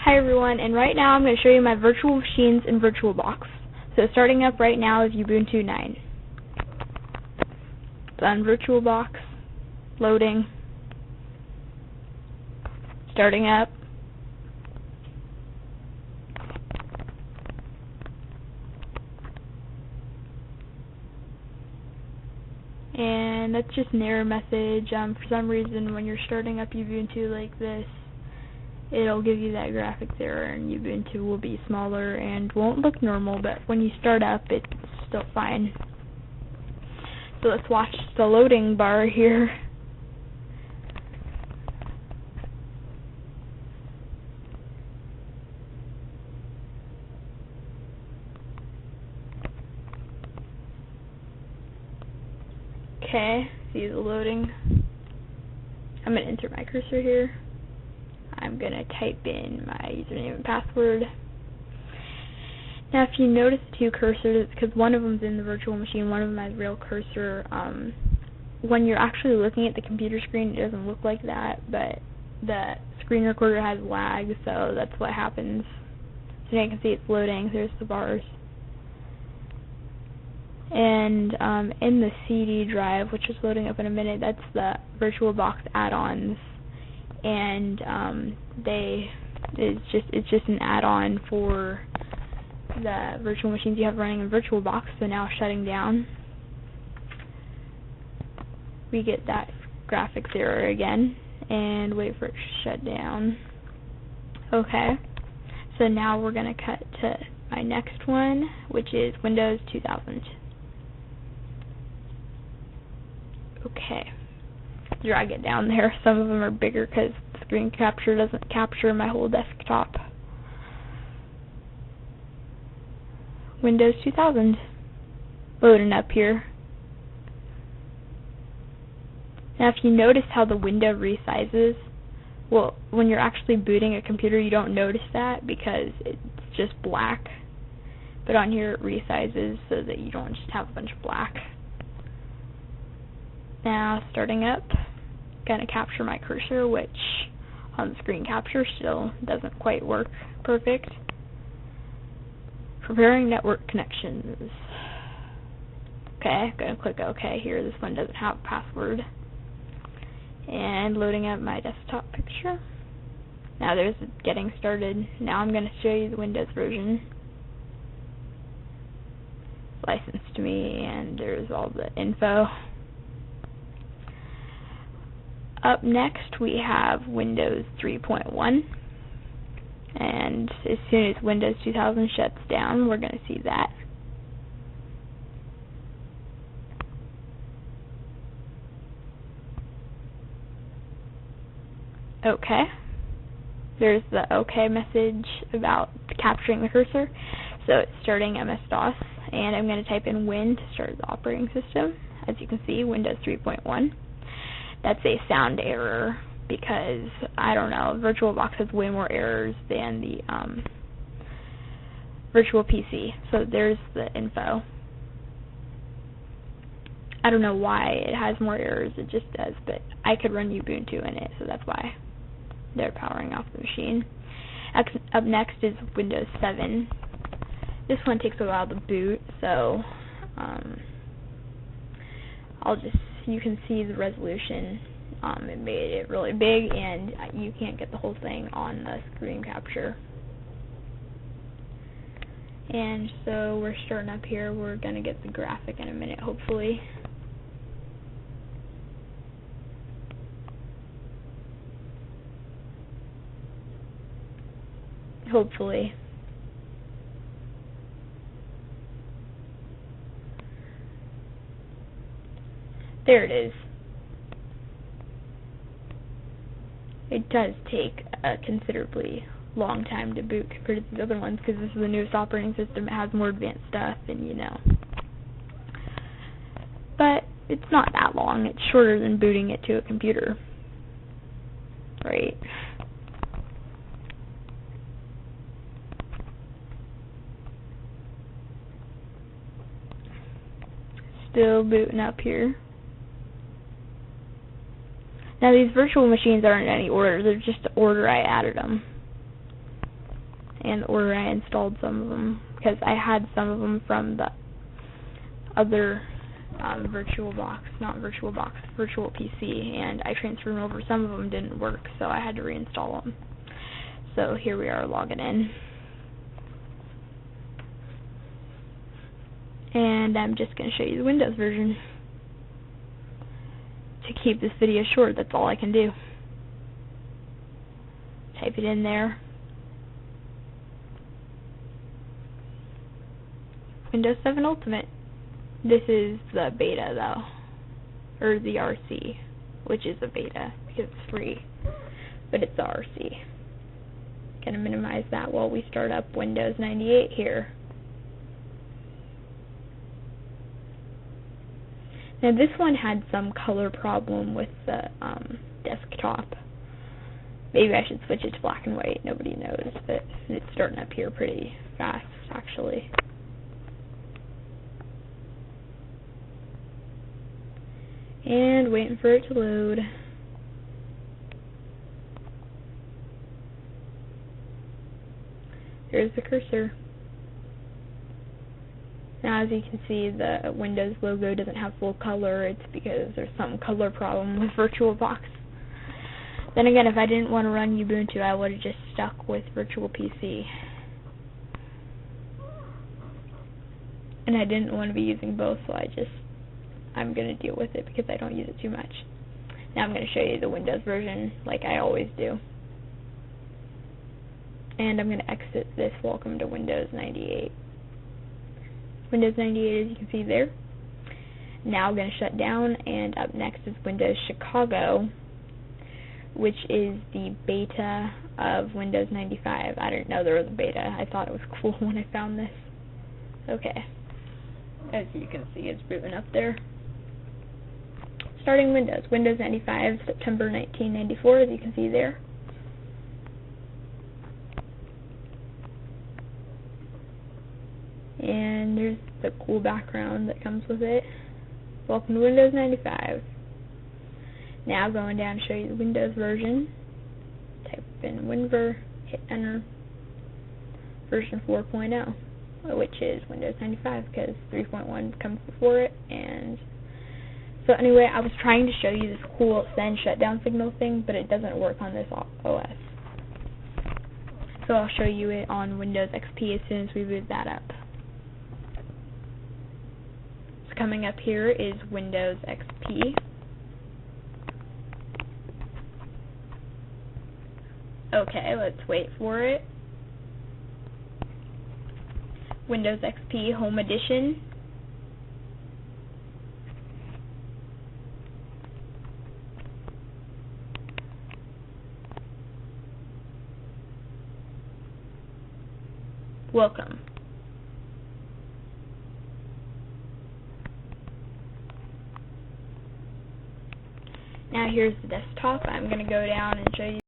Hi everyone, and right now I'm going to show you my virtual machines in VirtualBox. So starting up right now is Ubuntu 9. It's on VirtualBox, loading, starting up. And that's just an error message. For some reason when you're starting up Ubuntu like this, it'll give you that graphics error and Ubuntu will be smaller and won't look normal, but when you start up it's still fine. So let's watch the loading bar here. Okay, see the loading. I'm going to enter my cursor here. I'm going to type in my username and password. Now if you notice the two cursors, it's because one of them's in the virtual machine, one of them has real cursor. When you're actually looking at the computer screen, it doesn't look like that, but the screen recorder has lag, so that's what happens. So now you can see it's loading. There's the bars. And in the CD drive, which is loading up in a minute, that's the VirtualBox add-ons, and it's just an add-on for the virtual machines you have running in VirtualBox. So now shutting down, we get that graphics error again, and wait for it to shut down. Okay, so now we're going to cut to my next one, which is Windows 2000. Okay, drag it down there. Some of them are bigger because the screen capture doesn't capture my whole desktop. Windows 2000 loading up here. Now if you notice how the window resizes, well, when you're actually booting a computer you don't notice that because it's just black, but on here it resizes so that you don't just have a bunch of black. Now starting up, gonna capture my cursor, which on the screen capture still doesn't quite work perfect. Preparing network connections. Okay, gonna click OK here. This one doesn't have a password. And loading up my desktop picture. Now there's getting started. Now I'm gonna show you the Windows version. It's licensed to me, and there's all the info. Up next we have Windows 3.1, and as soon as Windows 2000 shuts down, we're going to see that. Okay, there's the OK message about capturing the cursor, so it's starting MS-DOS, and I'm going to type in Win to start the operating system. As you can see, Windows 3.1. That's a sound error because, I don't know, VirtualBox has way more errors than the virtual PC. So there's the info. I don't know why it has more errors, it just does, but I could run Ubuntu in it, so that's why they're powering off the machine. Up next is Windows 7. This one takes a while to boot, so you can see the resolution. It made it really big, and you can't get the whole thing on the screen capture. And so we're starting up here. We're going to get the graphic in a minute, hopefully. Hopefully. There it is. It does take a considerably long time to boot compared to the other ones because this is the newest operating system. It has more advanced stuff, and you know. But it's not that long. It's shorter than booting it to a computer. Right? Still booting up here. Now these virtual machines aren't in any order, they're just the order I added them. and the order I installed some of them, because I had some of them from the other virtual PC, and I transferred them over. Some of them didn't work, so I had to reinstall them. So here we are logging in. And I'm just going to show you the Windows version. To keep this video short, that's all I can do. Type it in there. Windows 7 Ultimate. This is the beta though, or the RC, which is a beta because it's free, but it's the RC. Gonna minimize that while we start up Windows 98 here. Now this one had some color problem with the desktop. Maybe I should switch it to black and white, nobody knows, but it's starting up here pretty fast actually. And waiting for it to load. There's the cursor. Now as you can see, the Windows logo doesn't have full color. It's because there's some color problem with VirtualBox. Then again, if I didn't want to run Ubuntu, I would have just stuck with Virtual PC. And I didn't want to be using both, so I'm going to deal with it because I don't use it too much. Now I'm going to show you the Windows version like I always do. And I'm going to exit this welcome to Windows 98. Windows 98, as you can see there. Now I'm going to shut down, and up next is Windows Chicago, which is the beta of Windows 95. I didn't know there was a beta. I thought it was cool when I found this. Okay. As you can see, it's booting up there. Starting Windows. Windows 95, September 1994, as you can see there. And there's the cool background that comes with it. Welcome to Windows 95. Now going down to show you the Windows version. Type in WinVer, hit enter. Version 4.0, which is Windows 95 because 3.1 comes before it. And so anyway, I was trying to show you this cool Zen shutdown signal thing, but it doesn't work on this OS. So I'll show you it on Windows XP as soon as we boot that up. So coming up here is Windows XP. Okay, let's wait for it. Windows XP Home Edition. Welcome. Now here's the desktop. I'm going to go down and show you